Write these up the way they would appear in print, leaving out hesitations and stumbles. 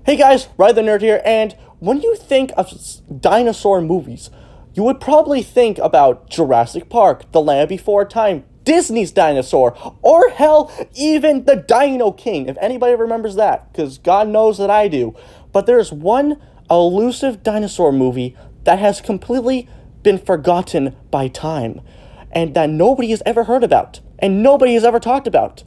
Hey guys, Ride the Nerd here, and when you think of dinosaur movies, you would probably think about Jurassic Park, The Land Before Time, Disney's Dinosaur, or hell, even the Dino King, if anybody remembers that, because God knows that I do. But there's one elusive dinosaur movie that has completely been forgotten by time, and that nobody has ever heard about, and nobody has ever talked about.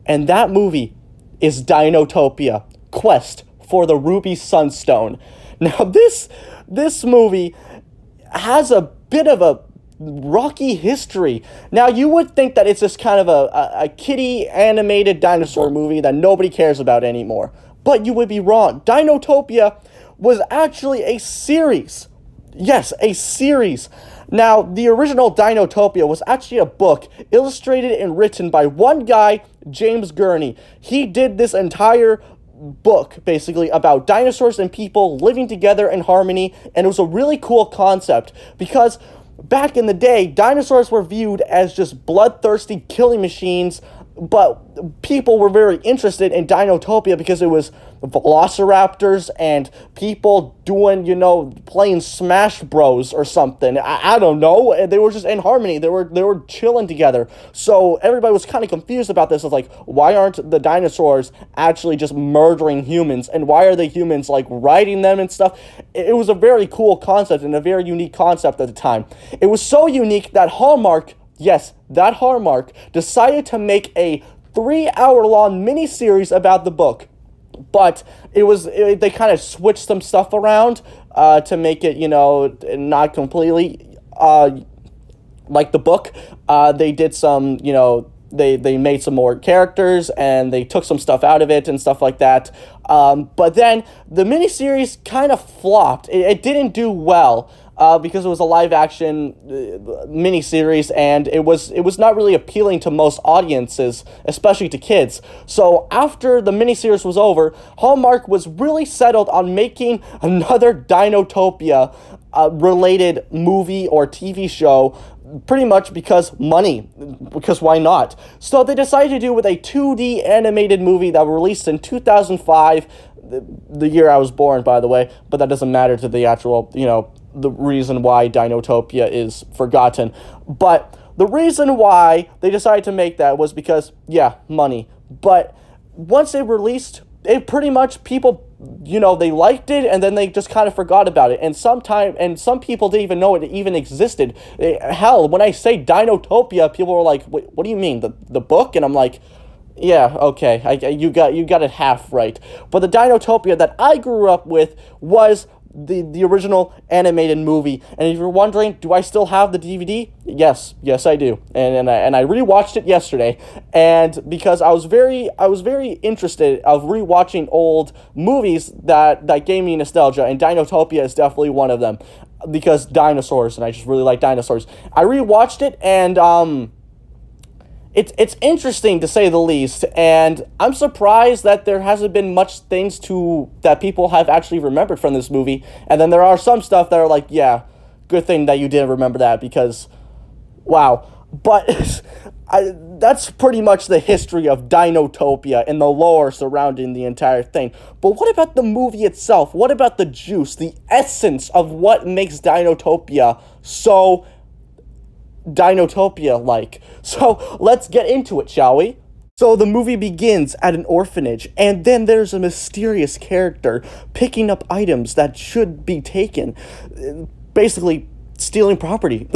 And that movie is Dinotopia, Quest for the Ruby Sunstone. Now, this movie has a bit of a rocky history. Now, you would think that it's just kind of a kiddie animated dinosaur movie that nobody cares about anymore. But you would be wrong. Dinotopia was actually a series. Yes, a series. Now, the original Dinotopia was actually a book illustrated and written by one guy, James Gurney. He did this entire book, basically, about dinosaurs and people living together in harmony, and it was a really cool concept, because back in the day, dinosaurs were viewed as just bloodthirsty killing machines, but people were very interested in Dinotopia because it was velociraptors and people doing, playing Smash Bros or something. I don't know. They were just in harmony. They were chilling together. So everybody was kind of confused about this. It's like, why aren't the dinosaurs actually just murdering humans? And why are the humans, like, riding them and stuff? It was a very cool concept and a very unique concept at the time. It was so unique that Hallmark, yes, that Hallmark, decided to make a 3-hour-long mini-series about the book. But they kind of switched some stuff around to make it, not completely like the book. They did some, they made some more characters and they took some stuff out of it and stuff like that. But then the miniseries kind of flopped. It didn't do well. Because it was a live-action miniseries, and it was not really appealing to most audiences, especially to kids. So after the miniseries was over, Hallmark was really settled on making another Dinotopia related movie or TV show, pretty much because money, because why not? So they decided to do with a 2D animated movie that was released in 2005, the year I was born, by the way, but that doesn't matter to the actual, the reason why Dinotopia is forgotten. But the reason why they decided to make that was because, yeah, money. But once they released, it pretty much, people, they liked it, and then they just kind of forgot about it. And some people didn't even know it even existed. Hell, when I say Dinotopia, people were like, what do you mean, the book? And I'm like, yeah, okay, you got it half right. But the Dinotopia that I grew up with was the original animated movie. And if you're wondering, do I still have the DVD? Yes, I do. And I rewatched it yesterday, and because I was very interested of rewatching old movies that gave me nostalgia, and Dinotopia is definitely one of them, because dinosaurs, and I just really like dinosaurs. I rewatched it, and It's interesting, to say the least, and I'm surprised that there hasn't been much things that people have actually remembered from this movie. And then there are some stuff that are like, yeah, good thing that you didn't remember that, because, wow. But that's pretty much the history of Dinotopia and the lore surrounding the entire thing. But what about the movie itself? What about the juice, the essence of what makes Dinotopia so Dinotopia-like? So let's get into it, shall we? So the movie begins at an orphanage, and then there's a mysterious character picking up items that should be taken, basically stealing property.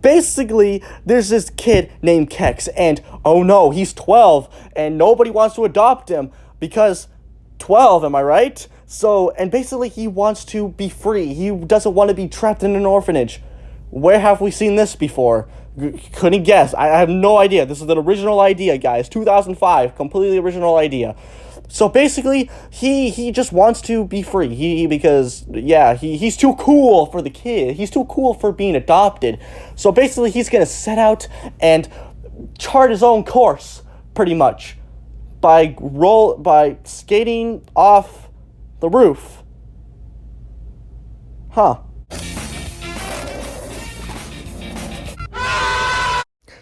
Basically, there's this kid named Kex, and oh no, he's 12, and nobody wants to adopt him because 12, am I right? So, and basically he wants to be free. He doesn't want to be trapped in an orphanage. Where have we seen this before? Couldn't guess. I have no idea. This is an original idea, guys. 2005, completely original idea. So basically, he just wants to be free. He's too cool for the kid. He's too cool for being adopted. So basically, he's gonna set out and chart his own course, pretty much, by skating off the roof. Huh.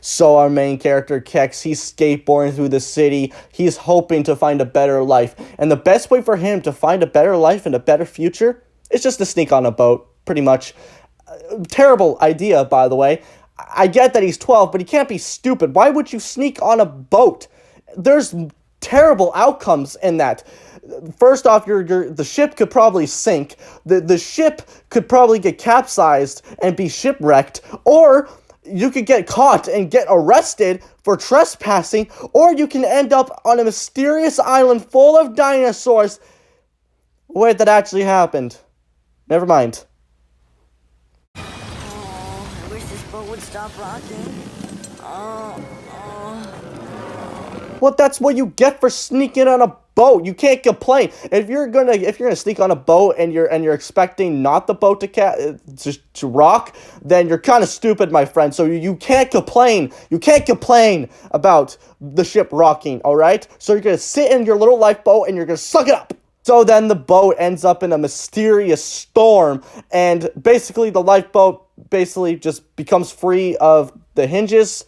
So our main character, Kex, he's skateboarding through the city. He's hoping to find a better life. And the best way for him to find a better life and a better future is just to sneak on a boat, pretty much. Terrible idea, by the way. I get that he's 12, but he can't be stupid. Why would you sneak on a boat? There's terrible outcomes in that. First off, the ship could probably sink. The ship could probably get capsized and be shipwrecked. Or you could get caught and get arrested for trespassing. Or you can end up on a mysterious island full of dinosaurs. Wait, that actually happened. Never mind. I wish this boat would stop rocking. Well, that's what you get for sneaking on a boat. You can't complain. If you're gonna sneak on a boat and you're expecting not the boat to rock, then you're kind of stupid, my friend. So you can't complain. You can't complain about the ship rocking, all right? So you're gonna sit in your little lifeboat and you're gonna suck it up. So then the boat ends up in a mysterious storm, and basically the lifeboat basically just becomes free of the hinges.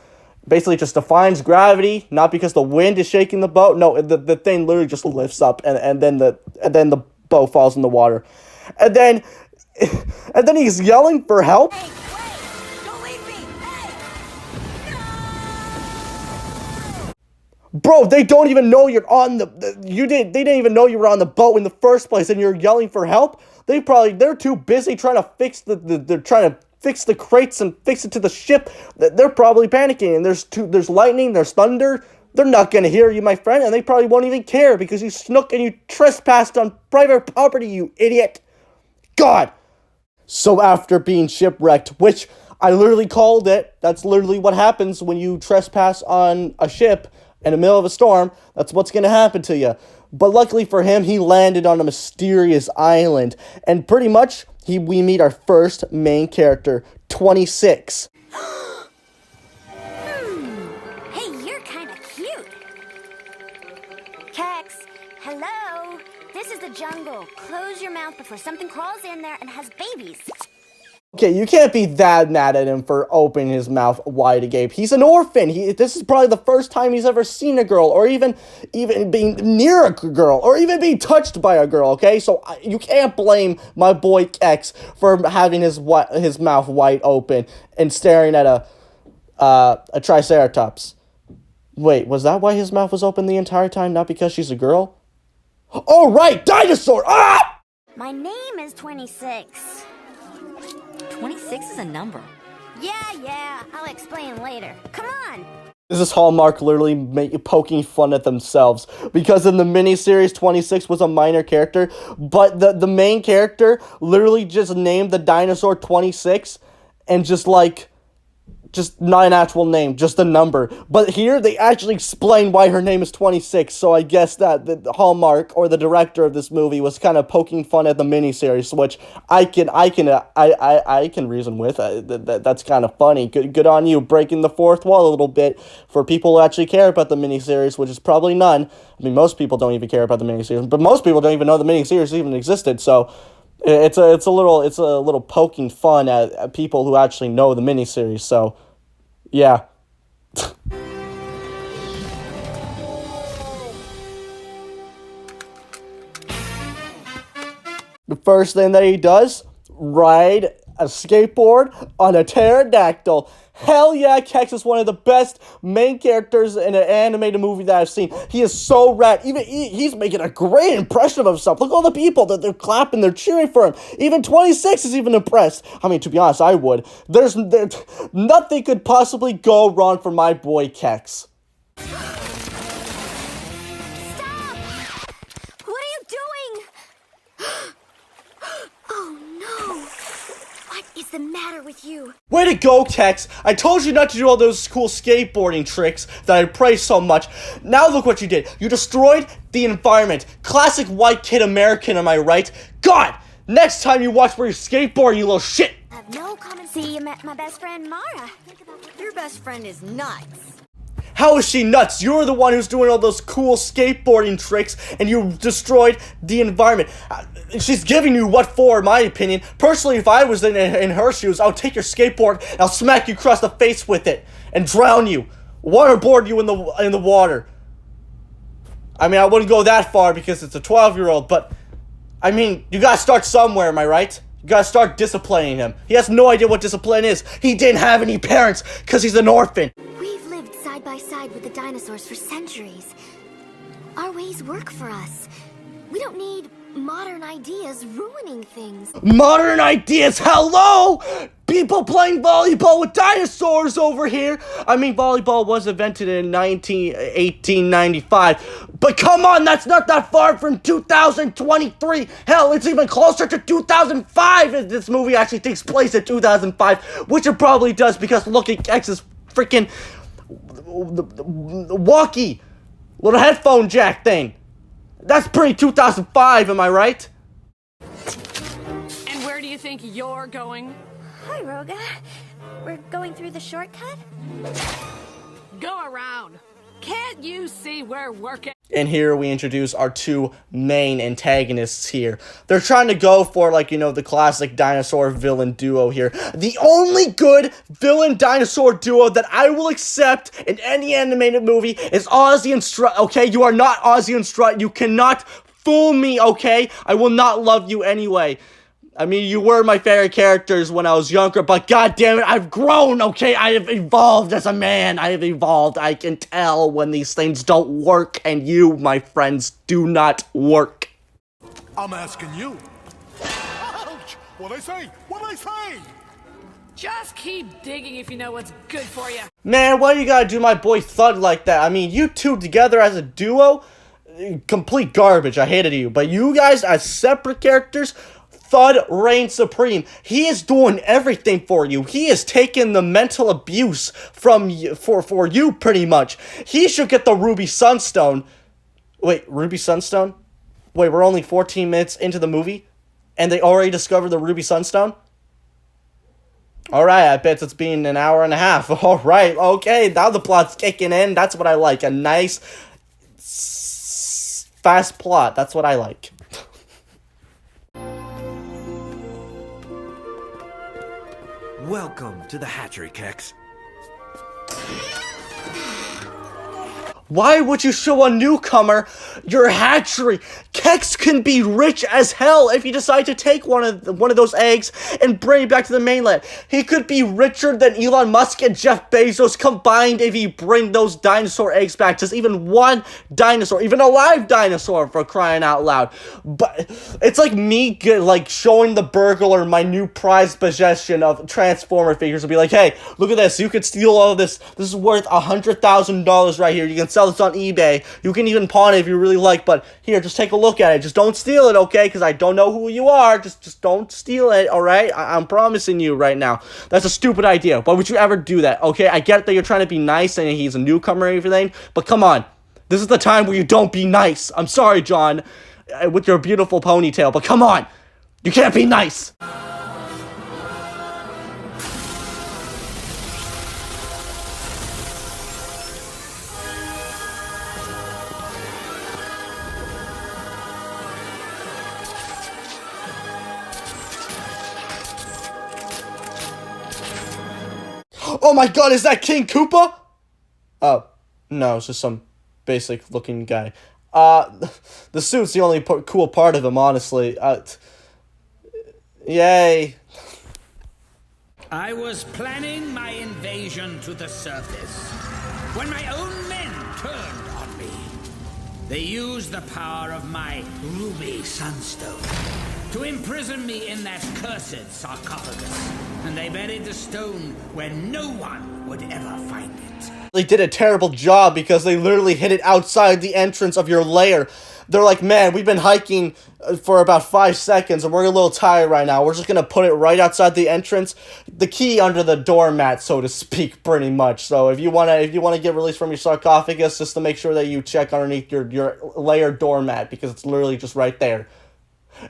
Basically just defines gravity, not because the wind is shaking the boat. No, the thing literally just lifts up, and then the boat falls in the water. And then he's yelling for help. Hey, wait! Don't leave me! Hey! No! Bro, they don't even know you're on they didn't even know you were on the boat in the first place, and you're yelling for help? They're too busy trying to fix fix the crates and fix it to the ship. They're probably panicking, and there's lightning, there's thunder. They're not gonna hear you, my friend, and they probably won't even care because you snook and you trespassed on private property, you idiot. God. So after being shipwrecked, which I literally called it, that's literally what happens when you trespass on a ship in the middle of a storm. That's what's gonna happen to you. But luckily for him, he landed on a mysterious island, and pretty much we meet our first main character, 26. Hey, you're kind of cute. Kex, hello. This is the jungle. Close your mouth before something crawls in there and has babies. Okay, you can't be that mad at him for opening his mouth wide agape. He's an orphan. This is probably the first time he's ever seen a girl, or even being near a girl, or even being touched by a girl, okay? So you can't blame my boy Kex for having his mouth wide open and staring at a triceratops. Wait, was that why his mouth was open the entire time? Not because she's a girl? Oh, right! Dinosaur! Ah! My name is 26. 26 is a number. Yeah, I'll explain later. Come on! This is Hallmark literally poking fun at themselves, because in the miniseries, 26 was a minor character, but the main character literally just named the dinosaur 26, and just not an actual name, just a number. But here, they actually explain why her name is 26, so I guess that the Hallmark, or the director of this movie, was kind of poking fun at the miniseries, which I can reason with. That's kind of funny. Good on you, breaking the fourth wall a little bit for people who actually care about the miniseries, which is probably none. I mean, most people don't even care about the miniseries, but most people don't even know the miniseries even existed, so it's a little poking fun at people who actually know the miniseries. So, yeah. The first thing that he does, ride a skateboard on a pterodactyl. Hell yeah, Kex is one of the best main characters in an animated movie that I've seen. He is so rad. Even he's making a great impression of himself. Look at all the people that they're clapping, they're cheering for him. Even 26 is even impressed. I mean, to be honest, I would. There's nothing could possibly go wrong for my boy Kex. Stop! What are you doing? Oh no! What is the matter with you? Way to go, Kex! I told you not to do all those cool skateboarding tricks that I praise so much. Now look what you did. You destroyed the environment. Classic white kid American, am I right? God! Next time you watch where you're skateboarding, you little shit! I have no comment. See, you met my best friend Mara. Your best friend is nuts. How is she nuts? You're the one who's doing all those cool skateboarding tricks, and you destroyed the environment. She's giving you what for, in my opinion. Personally, if I was in her shoes, I would take your skateboard and I'll smack you across the face with it and drown you, waterboard you in the water. I mean, I wouldn't go that far because it's a 12-year-old, but I mean, you gotta start somewhere, am I right? You gotta start disciplining him. He has no idea what discipline is. He didn't have any parents because he's an orphan. We've lived side by side with the dinosaurs for centuries. Our ways work for us. We don't need modern ideas ruining things. Modern ideas, hello! People playing volleyball with dinosaurs over here. I mean, volleyball was invented in 1895. But come on, that's not that far from 2023. Hell, it's even closer to 2005 if this movie actually takes place in 2005. Which it probably does because look at X's freaking walkie little headphone jack thing. That's pretty 2005, am I right? And where do you think you're going? Hi, Roga. We're going through the shortcut? Go around. Can't you see we're working? And here we introduce our two main antagonists here. They're trying to go for, like, you know, the classic dinosaur villain duo here. The only good villain dinosaur duo that I will accept in any animated movie is Ozzy and Strut, okay? You are not Ozzy and Strut. You cannot fool me, okay? I will not love you anyway. I mean, you were my favorite characters when I was younger, but goddammit, I've grown, okay? I have evolved as a man. I have evolved. I can tell when these things don't work, and you, my friends, do not work. I'm asking you. Ouch! What'd I say? What'd I say? Just keep digging if you know what's good for you. Man, why you gotta do my boy Thud like that? I mean, you two together as a duo, complete garbage. I hated you. But you guys as separate characters, Thud reigns supreme. He is doing everything for you. He is taking the mental abuse from you, for you pretty much. He should get the Ruby Sunstone. Wait, Ruby Sunstone? Wait, we're only 14 minutes into the movie? And they already discovered the Ruby Sunstone? Alright, I bet it's been an hour and a half. Alright, okay, now the plot's kicking in. That's what I like. A nice, fast plot. That's what I like. Welcome to the hatchery, Kex. Why would you show a newcomer your hatchery? Kex can be rich as hell if you decide to take one of those eggs and bring it back to the mainland. He could be richer than Elon Musk and Jeff Bezos combined if he bring those dinosaur eggs back. Just even one dinosaur, even a live dinosaur, for crying out loud. But it's like me showing the burglar my new prized possession of Transformer figures and be like, hey, look at this. You could steal all of this. This is worth $100,000 right here. You can sell this on eBay. You can even pawn it if you really like, but here, just take a look at it. Just don't steal it, okay? Because I don't know who you are. Just don't steal it, alright? I'm promising you right now. That's a stupid idea. Why would you ever do that, okay? I get that you're trying to be nice and he's a newcomer and everything, but come on. This is the time where you don't be nice. I'm sorry, John, with your beautiful ponytail, but come on. You can't be nice. Oh my god, is that King Koopa? Oh, no, it's just some basic looking guy. The suit's the only cool part of him, honestly. Yay. I was planning my invasion to the surface when my own men turned on me. They used the power of my Ruby Sunstone to imprison me in that cursed sarcophagus, and they buried the stone where no one would ever find it. They did a terrible job because they literally hid it outside the entrance of your lair. They're like, man, we've been hiking for about 5 seconds and we're a little tired right now. We're just gonna put it right outside the entrance, the key under the doormat, so to speak, pretty much. So if you wanna get released from your sarcophagus, just to make sure that you check underneath your lair doormat, because it's literally just right there.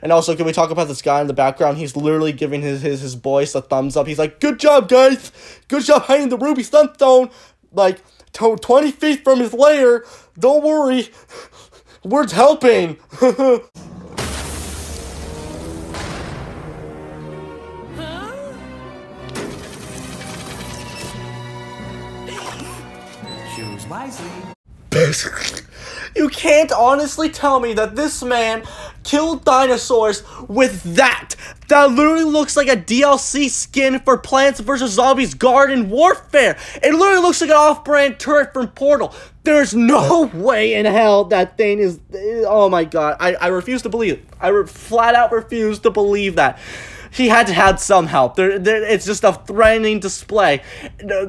And also, can we talk about this guy in the background? He's literally giving his boys a thumbs up. He's like, good job, guys! Good job hiding the Ruby Sunstone! Like, 20 feet from his lair. Don't worry. We're helping. Choose wisely. You can't honestly tell me that this man killed dinosaurs with that. That literally looks like a DLC skin for Plants vs. Zombies Garden Warfare. It literally looks like an off-brand turret from Portal. There's no way in hell that thing is... Oh my god. I refuse to believe it. I flat out refuse to believe that. He had to have some help. It's just a threatening display.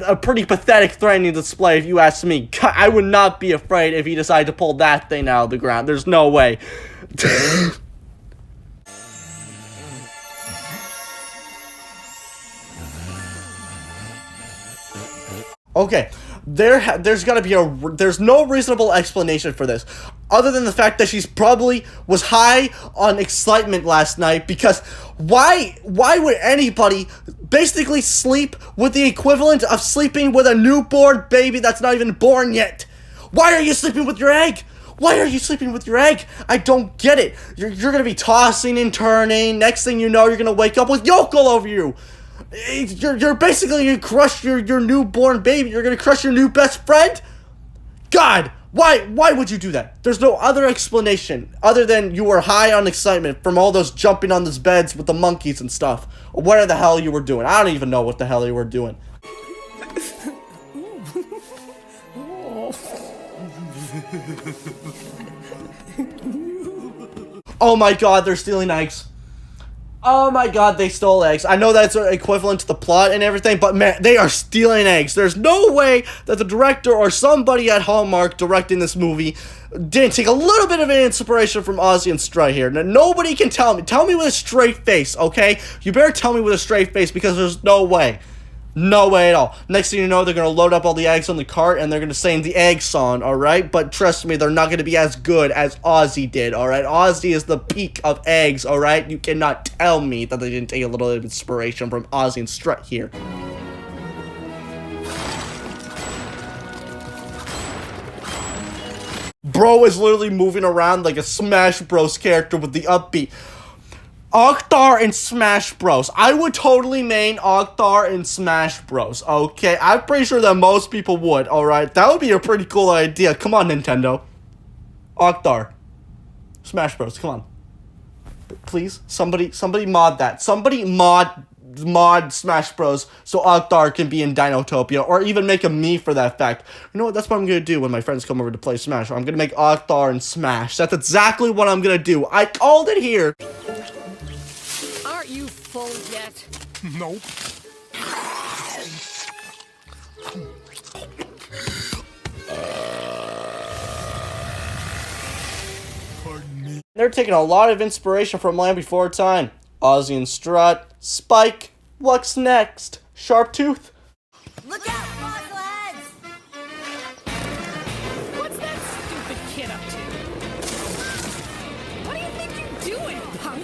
A pretty pathetic threatening display, if you ask me. I would not be afraid if he decided to pull that thing out of the ground. There's no way. Okay, there's gotta be there's no reasonable explanation for this, other than the fact that she's probably was high on excitement last night, because why would anybody basically sleep with the equivalent of sleeping with a newborn baby that's not even born yet? Why are you sleeping with your egg? Why are you sleeping with your egg? I don't get it. You're gonna be tossing and turning. Next thing you know, you're gonna wake up with yolk all over you. You're basically gonna crush your newborn baby. You're gonna crush your new best friend? God, why would you do that? There's no other explanation other than you were high on excitement from all those jumping on those beds with the monkeys and stuff. Or whatever the hell you were doing. I don't even know what the hell you were doing. Oh my god, they're stealing eggs. Oh my god, they stole eggs. I know that's equivalent to the plot and everything, but man, they are stealing eggs. There's no way that the director or somebody at Hallmark directing this movie didn't take a little bit of an inspiration from Ozzy and Strut here. Now, nobody can tell me. Tell me with a straight face, okay? You better tell me with a straight face, because there's no way. No way at all. Next thing you know, they're going to load up all the eggs on the cart, and they're going to sing the egg song, alright? But trust me, they're not going to be as good as Ozzy did, alright? Ozzy is the peak of eggs, alright? You cannot tell me that they didn't take a little bit of inspiration from Ozzy and Strut here. Bro is literally moving around like a Smash Bros character with the upbeat. Octar in Smash Bros. I would totally main Octar in Smash Bros. Okay, I'm pretty sure that most people would. All right, that would be a pretty cool idea. Come on, Nintendo. Octar, Smash Bros. Come on, please. Somebody mod that. Somebody mod Smash Bros. So Octar can be in Dinotopia, or even make a me for that fact. You know what? That's what I'm gonna do when my friends come over to play Smash. I'm gonna make Octar in Smash. That's exactly what I'm gonna do. I called it here. Aren't you full yet? Nope. Pardon me. They're taking a lot of inspiration from Land Before Time. Ozzy and Strut, Spike, what's next? Sharptooth? Look out, boss lads! What's that stupid kid up to? What do you think you're doing, punk?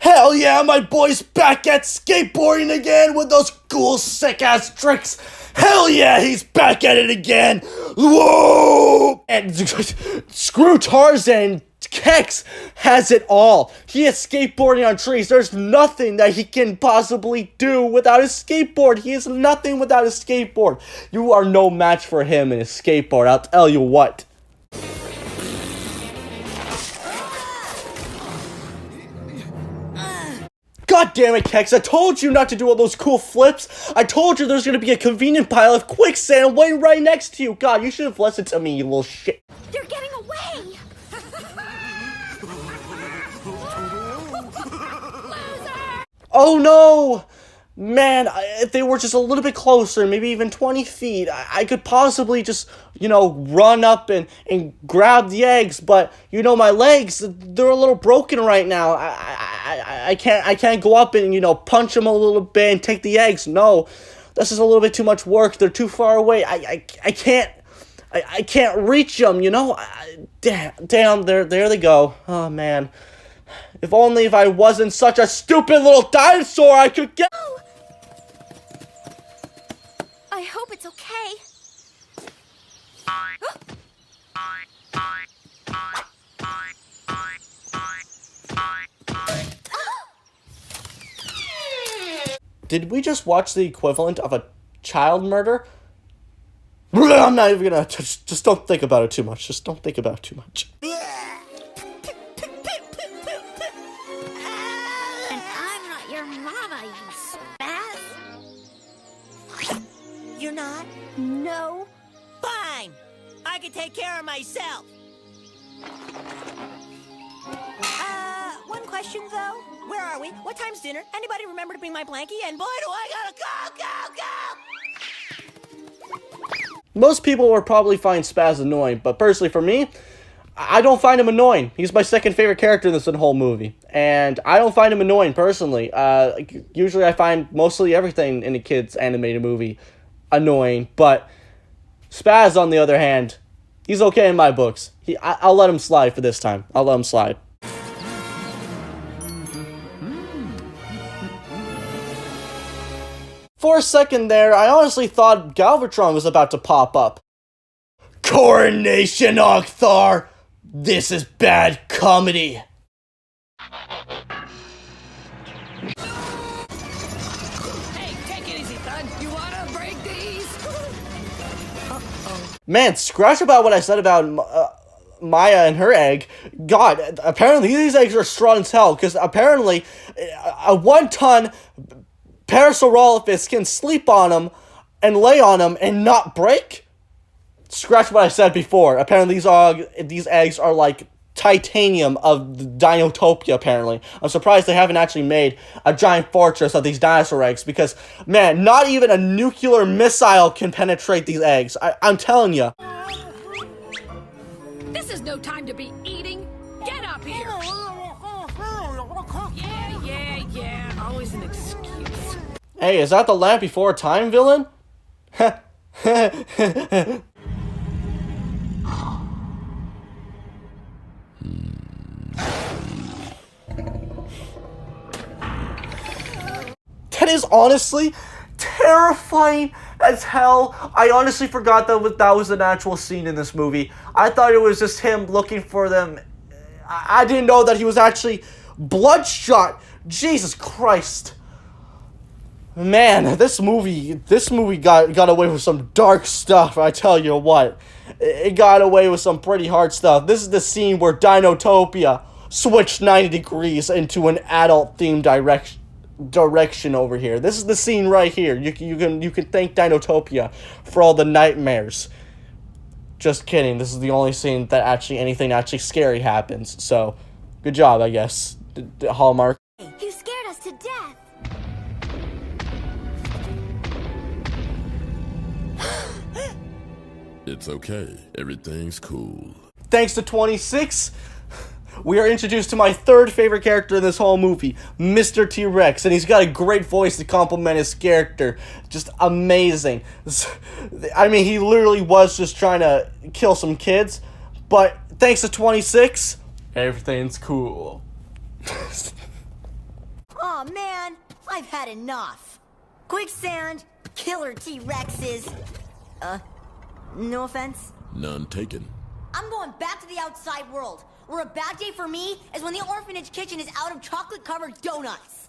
Hell yeah, my boy's back at skateboarding again with those cool sick-ass tricks. Hell yeah, he's back at it again. Whoa! And screw Tarzan. Kex has it all. He is skateboarding on trees. There's nothing that he can possibly do without his skateboard. He is nothing without his skateboard. You are no match for him and his skateboard, I'll tell you what. God damn it, Kex, I told you not to do all those cool flips. I told you there's gonna be a convenient pile of quicksand waiting right next to you. God, you should have listened to me, you little shit. They're getting away! Oh no! Man, if they were just a little bit closer, maybe even 20 feet, I could possibly just, you know, run up and grab the eggs, but, you know, my legs, they're a little broken right now. I can't go up and, you know, punch them a little bit and take the eggs. No, this is a little bit too much work. They're too far away. I can't reach them, you know? Damn, there they go. Oh, man. If only if I wasn't such a stupid little dinosaur, I could get— I hope it's okay. Did we just watch the equivalent of a child murder? I'm not even gonna— just don't think about it too much. Just don't think about it too much. And I'm not your mama, you spaz. You're not? No. Fine. I can take care of myself. One question though. Where are we? What time's dinner? Anybody remember to bring my blankie? And boy, do I gotta go! Most people will probably find Spaz annoying, but personally for me, I don't find him annoying. He's my second favorite character in this whole movie, and I don't find him annoying personally. Usually I find mostly everything in a kid's animated movie annoying, but Spaz, on the other hand, he's okay in my books. I'll let him slide for this time. I'll let him slide. For a second there, I honestly thought Galvatron was about to pop up. Coronation Octhar! This is bad comedy. Hey, take it easy, Thud. You wanna break these? Man, scratch about what I said about Maya and her egg. God, apparently these eggs are strong as hell, because apparently a 1-ton Parasaurolophus can sleep on them and lay on them and not break? Scratch what I said before. Apparently these eggs are like titanium of the Dinotopia, apparently. I'm surprised they haven't actually made a giant fortress of these dinosaur eggs, because, man, not even a nuclear missile can penetrate these eggs. I'm telling you. This is no time to be eating. Get up here. Yeah. Always an excuse. Hey, is that the Land Before Time villain? That is honestly terrifying as hell. I honestly forgot that was an actual scene in this movie. I thought it was just him looking for them. I didn't know that he was actually bloodshot. Jesus Christ. Man, this movie got away with some dark stuff, I tell you what. It got away with some pretty hard stuff. This is the scene where Dinotopia switched 90 degrees into an adult-themed direction over here. This is the scene right here. You can thank Dinotopia for all the nightmares. Just kidding. This is the only scene that anything scary happens. So, good job, I guess. Hallmark. You scared us to death. It's okay. Everything's cool. Thanks to 26, we are introduced to my third favorite character in this whole movie, Mr. T-Rex, and he's got a great voice to complement his character. Just amazing. I mean, he literally was just trying to kill some kids, but thanks to 26, everything's cool. Aw, man. I've had enough. Quicksand, killer T-Rexes. No offense? None taken. I'm going back to the outside world, where a bad day for me is when the orphanage kitchen is out of chocolate-covered donuts.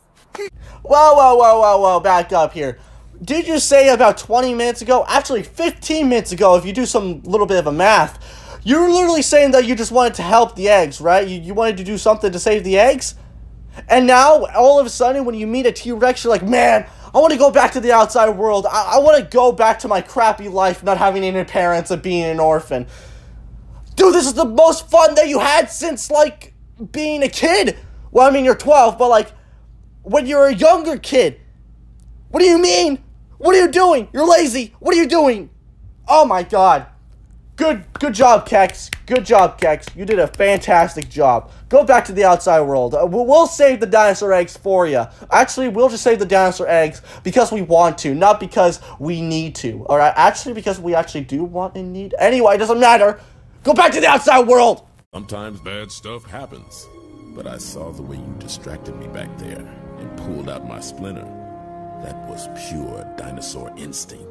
Whoa, back up here. Did you say about 20 minutes ago, actually 15 minutes ago, if you do some little bit of a math, you were literally saying that you just wanted to help the eggs, right? You wanted to do something to save the eggs? And now, all of a sudden, when you meet a T-Rex, you're like, man, I want to go back to the outside world. I want to go back to my crappy life, not having any parents and being an orphan. Dude, this is the most fun that you had since, like, being a kid. Well, I mean, you're 12, but, like, when you're a younger kid. What do you mean? What are you doing? You're lazy. What are you doing? Oh, my God. Good job, Kex. Good job, Kex. You did a fantastic job. Go back to the outside world. We'll save the dinosaur eggs for you. Actually, we'll just save the dinosaur eggs because we want to, not because we need to. All right? Actually, because we actually do want and need. Anyway, it doesn't matter. Go back to the outside world. Sometimes bad stuff happens. but I saw the way you distracted me back there and pulled out my splinter. That was pure dinosaur instinct.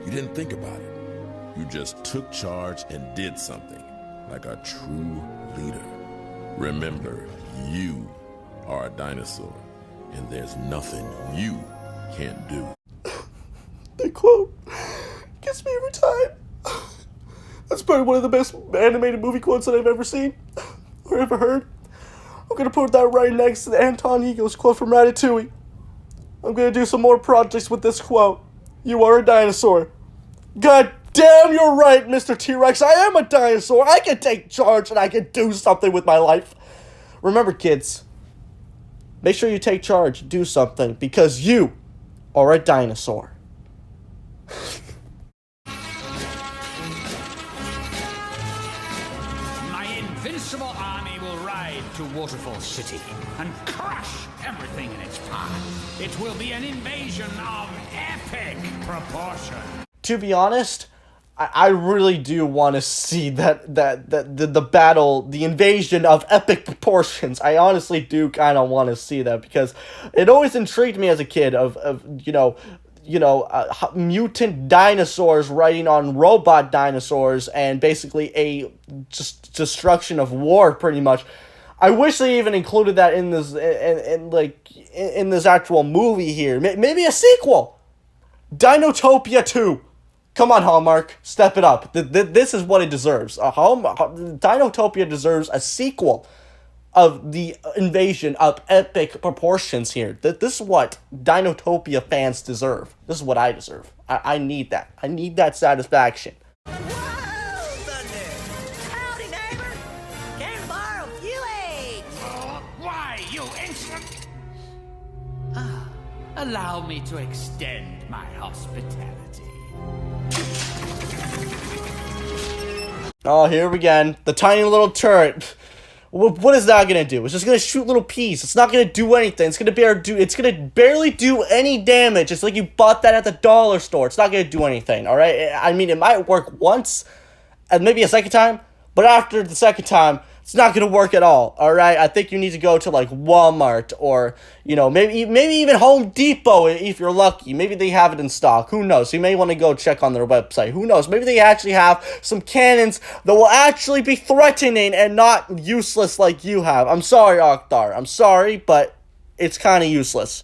You didn't think about it. You just took charge and did something, like a true leader. Remember, you are a dinosaur, and there's nothing you can't do. That quote gets me every time. That's probably one of the best animated movie quotes that I've ever seen or ever heard. I'm gonna put that right next to the Anton Eagles quote from Ratatouille. I'm gonna do some more projects with this quote. You are a dinosaur. God damn, you're right, Mr. T-Rex. I am a dinosaur. I can take charge and I can do something with my life. Remember, kids, make sure you take charge, do something, because you are a dinosaur. My invincible army will ride to Waterfall City and crush everything in its path. It will be an invasion of epic proportion. To be honest, I really do want to see the battle, the invasion of epic proportions. I honestly do kind of want to see that because it always intrigued me as a kid of mutant dinosaurs riding on robot dinosaurs and basically a just destruction of war, pretty much. I wish they even included that in this in this actual movie here. Maybe a sequel, Dinotopia 2. Come on, Hallmark, step it up. This is what it deserves. Dinotopia deserves a sequel of the invasion of epic proportions here. This is what Dinotopia fans deserve. This is what I deserve. I need that. I need that satisfaction. Whoa, Thunder! Howdy, neighbor! Came to borrow a few eggs! Why, you insolent? Allow me to extend my hospitality. Oh, here we go. The tiny little turret. What is that gonna do? It's just gonna shoot little peas. It's not gonna do anything. It's gonna barely do any damage. It's like you bought that at the dollar store. It's not gonna do anything, alright? I mean, it might work once, and maybe a second time, but after the second time, it's not gonna work at all, alright? I think you need to go to, like, Walmart, or, maybe even Home Depot if you're lucky. Maybe they have it in stock. Who knows? You may want to go check on their website. Who knows? Maybe they actually have some cannons that will actually be threatening and not useless like you have. I'm sorry, Oktar. I'm sorry, but it's kind of useless.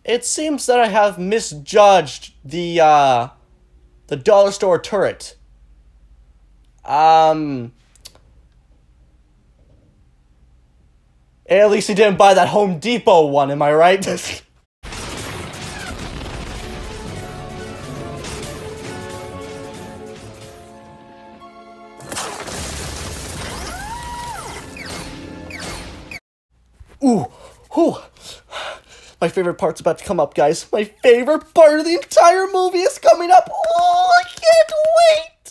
It seems that I have misjudged the dollar store turret. At least he didn't buy that Home Depot one, am I right? Ooh. My favorite part's about to come up, guys. My favorite part of the entire movie is coming up. Oh, I can't wait!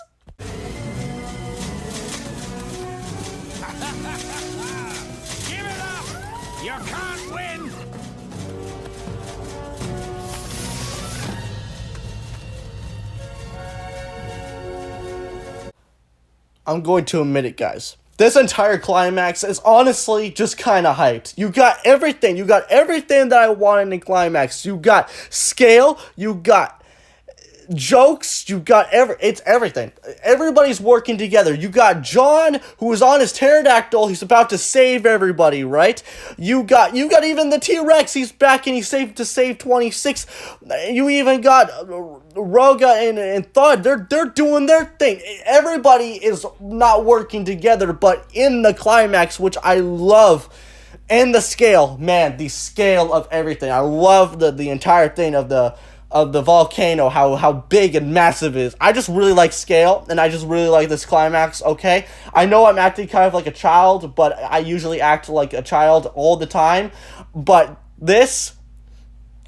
Give it up! You can't win! I'm going to admit it, guys. This entire climax is honestly just kind of hyped. You got everything. You got everything that I wanted in climax. You got scale. You got jokes. You got it's everything. Everybody's working together. You got John, who is on his pterodactyl. He's about to save everybody, right? You got even the T-Rex. He's back and he's saved to save 26. You even got Roga and Thud. They're doing their thing. Everybody is not working together, but in the climax, which I love. And the scale, man, the scale of everything. I love the entire thing of the volcano, how big and massive it is. I just really like scale, and I just really like this climax, okay? I know I'm acting kind of like a child, but I usually act like a child all the time. But this,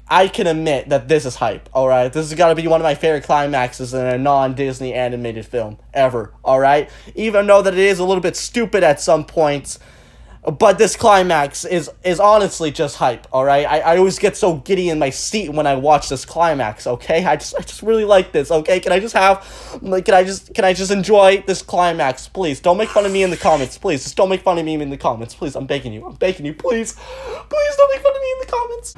I can admit that this is hype, alright? This has got to be one of my favorite climaxes in a non-Disney animated film, ever, alright? Even though that it is a little bit stupid at some points, But this climax is honestly just hype, alright? I always get so giddy in my seat when I watch this climax, okay? I just really like this, okay? Can I just enjoy this climax, please? Don't make fun of me in the comments, please. Just don't make fun of me in the comments, please. I'm begging you, please. Please don't make fun of me in the comments.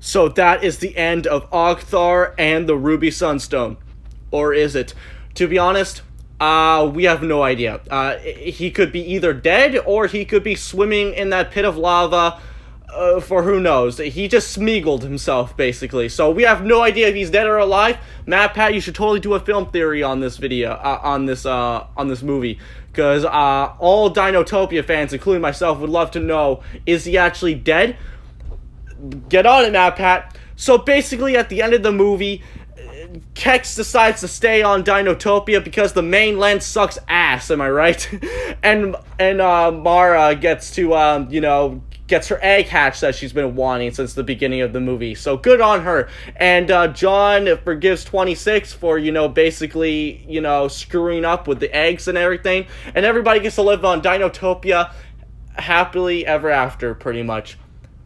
So that is the end of Ogthar and the Ruby Sunstone. Or is it? To be honest, we have no idea. He could be either dead or he could be swimming in that pit of lava for who knows. He just Smeagoled himself, basically. So we have no idea if he's dead or alive. Matt, Pat, you should totally do a film theory on this video, on this movie. Because all Dinotopia fans, including myself, would love to know, is he actually dead? Get on it, Matt, Pat. So basically, at the end of the movie, Kex decides to stay on Dinotopia because the mainland sucks ass, am I right? and Mara gets to, gets her egg hatched that she's been wanting since the beginning of the movie. So good on her. And John forgives 26 for, basically, screwing up with the eggs and everything. And everybody gets to live on Dinotopia happily ever after, pretty much.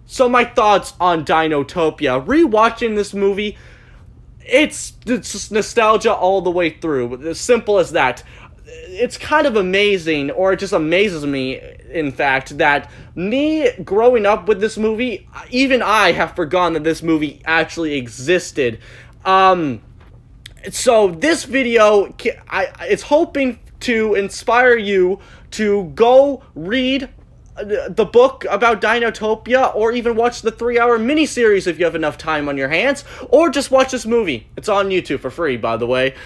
So my thoughts on Dinotopia. Rewatching this movie, it's just nostalgia all the way through. As simple as that. It's kind of amazing, or it just amazes me, in fact, that me growing up with this movie, even I have forgotten that this movie actually existed. So this video, it's hoping to inspire you to go read the book about Dinotopia, or even watch the 3-hour miniseries if you have enough time on your hands, or just watch this movie. It's on YouTube for free, by the way.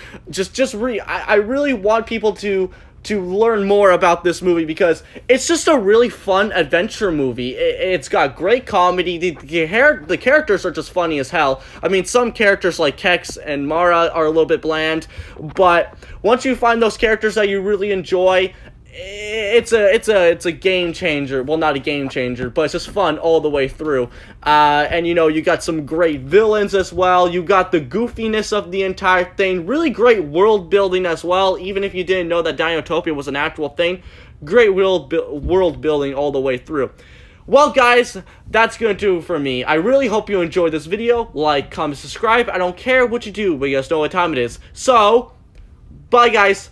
I really want people to learn more about this movie because it's just a really fun adventure movie. It's got great comedy. The characters are just funny as hell. I mean, some characters like Kex and Mara are a little bit bland, but once you find those characters that you really enjoy, it's a game changer. Well, not a game changer, but it's just fun all the way through. And you got some great villains as well. You got the goofiness of the entire thing. Really great world building as well. Even if you didn't know that Dinotopia was an actual thing, great world building all the way through. Well, guys, that's gonna do it for me. I really hope you enjoyed this video. Like, comment, subscribe. I don't care what you do, but you guys know what time it is. So, bye, guys.